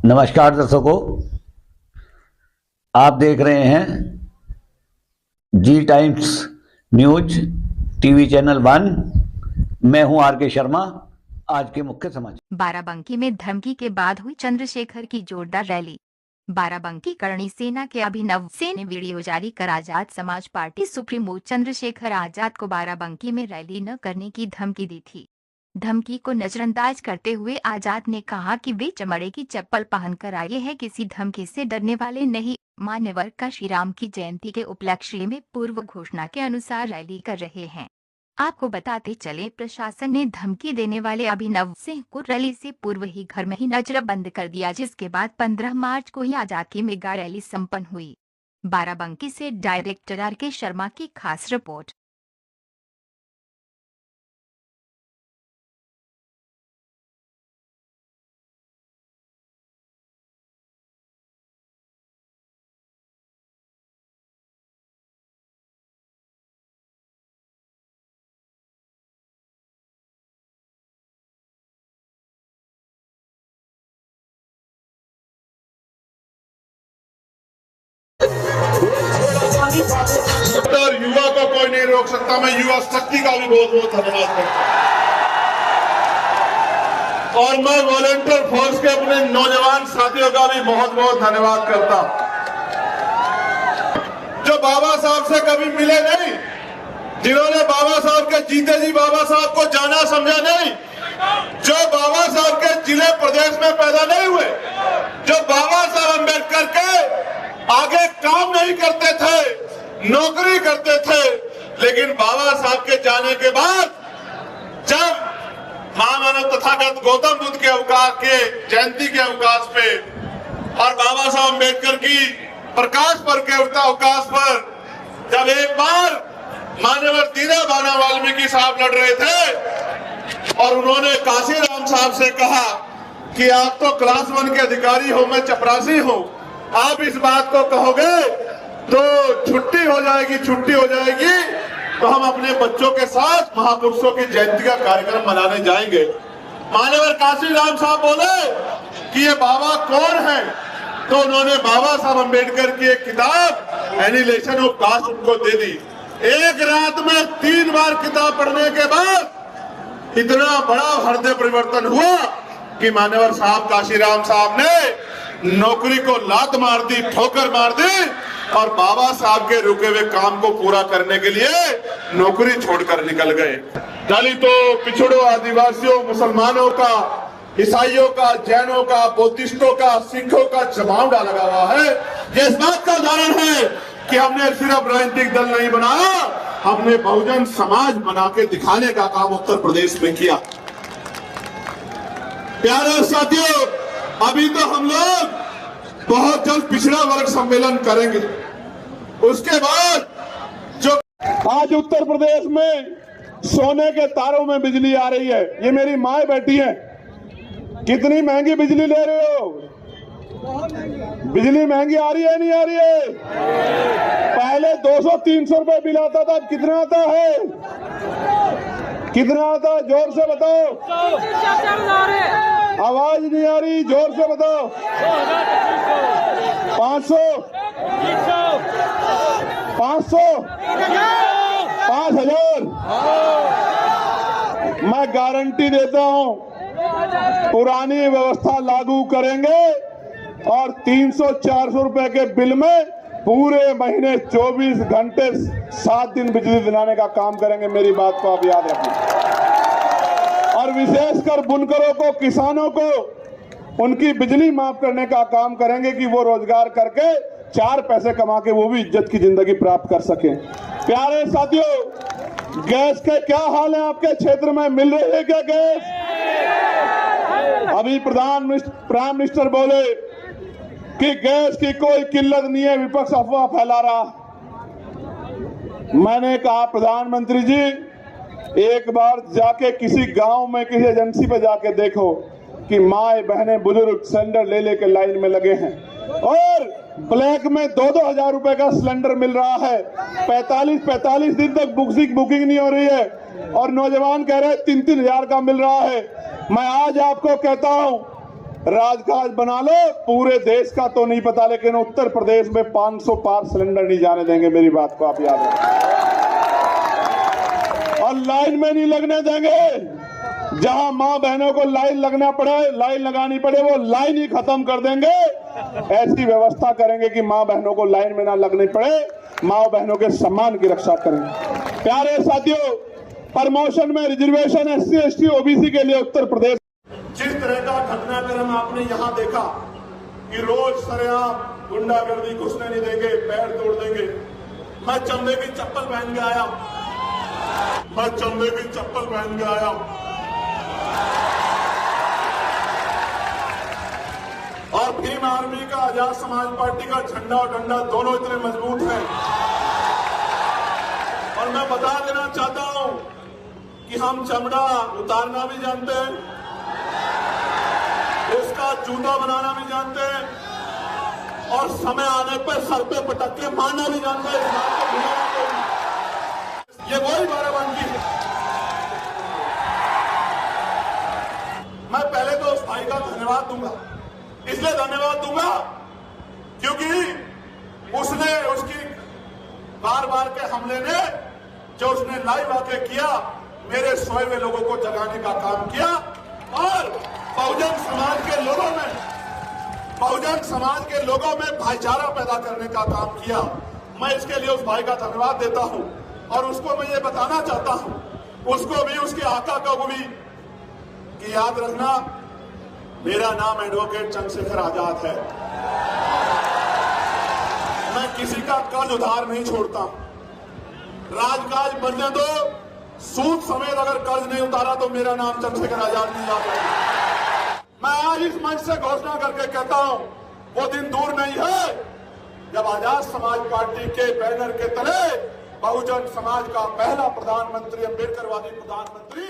नमस्कार दर्शकों, आप देख रहे हैं जी टाइम्स न्यूज टीवी चैनल 1। मैं हूं आर के शर्मा। आज के मुख्य समाचार। बाराबंकी में धमकी के बाद हुई चंद्रशेखर की जोरदार रैली। बाराबंकी करणी सेना के अभिनव सिंह ने वीडियो जारी कर आजाद समाज पार्टी सुप्रीमो चंद्रशेखर आजाद को बाराबंकी में रैली न करने की धमकी दी थी। धमकी को नजरअंदाज करते हुए आजाद ने कहा कि वे चमड़े की चप्पल पहनकर आए हैं, किसी धमकी से डरने वाले नहीं। मान्यवर का श्री राम की जयंती के उपलक्ष्य में पूर्व घोषणा के अनुसार रैली कर रहे हैं। आपको बताते चले, प्रशासन ने धमकी देने वाले अभिनव सिंह को रैली से पूर्व ही घर में ही नजरबंद कर दिया, जिसके बाद 15 मार्च को ही आजाद की मेगा रैली संपन्न हुई। बाराबंकी से डायरेक्टर आर के शर्मा की खास रिपोर्ट। युवा को कोई नहीं रोक सकता। मैं युवा शक्ति का भी बहुत बहुत धन्यवाद करता हूं और मैं वॉलंटियर फोर्स के अपने नौजवान साथियों का भी बहुत बहुत धन्यवाद करता हूं, जो बाबा साहब से कभी मिले नहीं, जिन्होंने बाबा साहब के जीते जी बाबा साहब को जाना समझा नहीं, जो बाबा साहब के जिले प्रदेश में पैदा नहीं हुए, जो बाबा साहब अम्बेडकर के आगे काम नहीं करते थे, नौकरी करते थे, लेकिन बाबा साहब के जाने के बाद जब महामानव तथागत गौतम बुद्ध के अवकाश के जयंती के अवकाश पे और बाबा साहब अम्बेडकर की प्रकाश पर्व के अवकाश पर जब एक बार मान्यवर दीना बाना वाल्मीकि साहब लड़ रहे थे और उन्होंने काशीराम साहब से कहा कि आप तो क्लास 1 के अधिकारी हो, मैं चपरासी हूं, आप इस बात को कहोगे तो छुट्टी हो जाएगी, तो हम अपने बच्चों के साथ महापुरुषों की जयंती का कार्यक्रम मनाने जाएंगे। मान्यवर काशीराम साहब बोले कि ये बाबा कौन है, तो उन्होंने बाबा साहब अम्बेडकर की एक किताब एनिहिलेशन ऑफ कास्ट उनको दे दी। एक रात में 3 बार किताब पढ़ने के बाद इतना बड़ा हृदय परिवर्तन हुआ कि मान्यवर साहब काशीराम साहब ने नौकरी को लात मार दी, ठोकर मार दी और बाबा साहब के रुके हुए काम को पूरा करने के लिए नौकरी छोड़कर निकल गए। दलितों, पिछड़ों, आदिवासियों, मुसलमानों का, ईसाइयों का, जैनों का, बौद्धिस्टों का, सिखों का जमावड़ा लगा हुआ है। ये इस बात का उदाहरण है कि हमने सिर्फ राजनीतिक दल नहीं बनाया, हमने बहुजन समाज बना के दिखाने का काम उत्तर प्रदेश में किया। प्यारे साथियों, अभी तो हम लोग बहुत जल्द पिछड़ा वर्ग सम्मेलन करेंगे। उसके बाद जो आज उत्तर प्रदेश में सोने के तारों में बिजली आ रही है, ये मेरी माँ बैठी है। कितनी महंगी बिजली ले रहे हो? बिजली महंगी आ रही है, नहीं आ रही है? पहले 200-300 रुपए बिल आता था, अब कितना आता है? कितना आता है? जोर से बताओ। आवाज नहीं आ रही, जोर से बताओ। 500, 5000। मैं गारंटी देता हूं, पुरानी व्यवस्था लागू करेंगे और 300-400 रुपए के बिल में पूरे महीने 24 घंटे 7 दिन बिजली दिलाने का काम करेंगे। मेरी बात को आप याद रखिए। और विशेषकर बुनकरों को, किसानों को उनकी बिजली माफ करने का काम करेंगे कि वो रोजगार करके 4 पैसे कमा के वो भी इज्जत की जिंदगी प्राप्त कर सके। प्यारे साथियों, गैस के क्या हाल है आपके क्षेत्र में? मिल रही है क्या गैस? अभी प्राइम मिनिस्टर बोले कि गैस की कोई किल्लत नहीं है, विपक्ष अफवाह फैला रहा। मैंने कहा प्रधानमंत्री जी, एक बार जाके किसी गांव में किसी एजेंसी पे जाके देखो कि माए बहनें बुजुर्ग सिलेंडर ले लेके लाइन में लगे हैं और ब्लैक में 2-2 हजार रुपए का सिलेंडर मिल रहा है। 45 दिन तक बुकिंग नहीं हो रही है और नौजवान कह रहे हैं 3-3 हजार का मिल रहा है। मैं आज आपको कहता हूं राजकाज बना लो। पूरे देश का तो नहीं पता, लेकिन उत्तर प्रदेश में 500 पार सिलेंडर नहीं जाने देंगे, मेरी बात को आप याद रखें। और लाइन में नहीं लगने देंगे। जहां मां बहनों को लाइन लगानी पड़े वो लाइन ही खत्म कर देंगे। ऐसी व्यवस्था करेंगे कि मां बहनों को लाइन में ना लगनी पड़े, मां बहनों के सम्मान की रक्षा करेंगे। प्यारे साथियों, प्रमोशन में रिजर्वेशन SC ST OBC के लिए उत्तर प्रदेश जिस तरह का घटनाक्रम आपने यहां देखा कि रोज सरेआम गुंडागर्दी घुसने नहीं देंगे, पैर तोड़ देंगे। मैं चमड़े की चप्पल पहन के आया, और भीम आर्मी का, आजाद समाज पार्टी का झंडा और डंडा दोनों इतने मजबूत हैं। और मैं बता देना चाहता हूं कि हम चमड़ा उतारना भी जानते हैं, उसका जूता बनाना भी जानते हैं, और समय आने पर सर पे पटक के मारना भी जानते हैं। ये वही बाराबंकी है। मैं पहले तो उस भाई का धन्यवाद दूंगा, इसलिए धन्यवाद दूंगा क्योंकि उसकी बार के हमले ने, जो उसने लाइव आके किया, मेरे सोए हुए लोगों को जगाने का काम किया और बहुजन समाज के लोगों में भाईचारा पैदा करने का काम किया। मैं इसके लिए उस भाई का धन्यवाद देता हूं और उसको मैं ये बताना चाहता हूं, उसको भी, उसके आका को भी, कि याद रखना मेरा नाम एडवोकेट चंद्रशेखर आजाद है। मैं किसी का कर्ज उधार नहीं छोड़ता। राजकाज बनने दो, सूद समेत अगर कर्ज नहीं उतारा तो मेरा नाम चंद्रशेखर आजाद नहीं आता। मैं आज इस मंच से घोषणा करके कहता हूं, वो दिन दूर नहीं है जब आजाद समाज पार्टी के बैनर के तले बहुजन समाज का पहला प्रधानमंत्री, अम्बेडकरवादी प्रधानमंत्री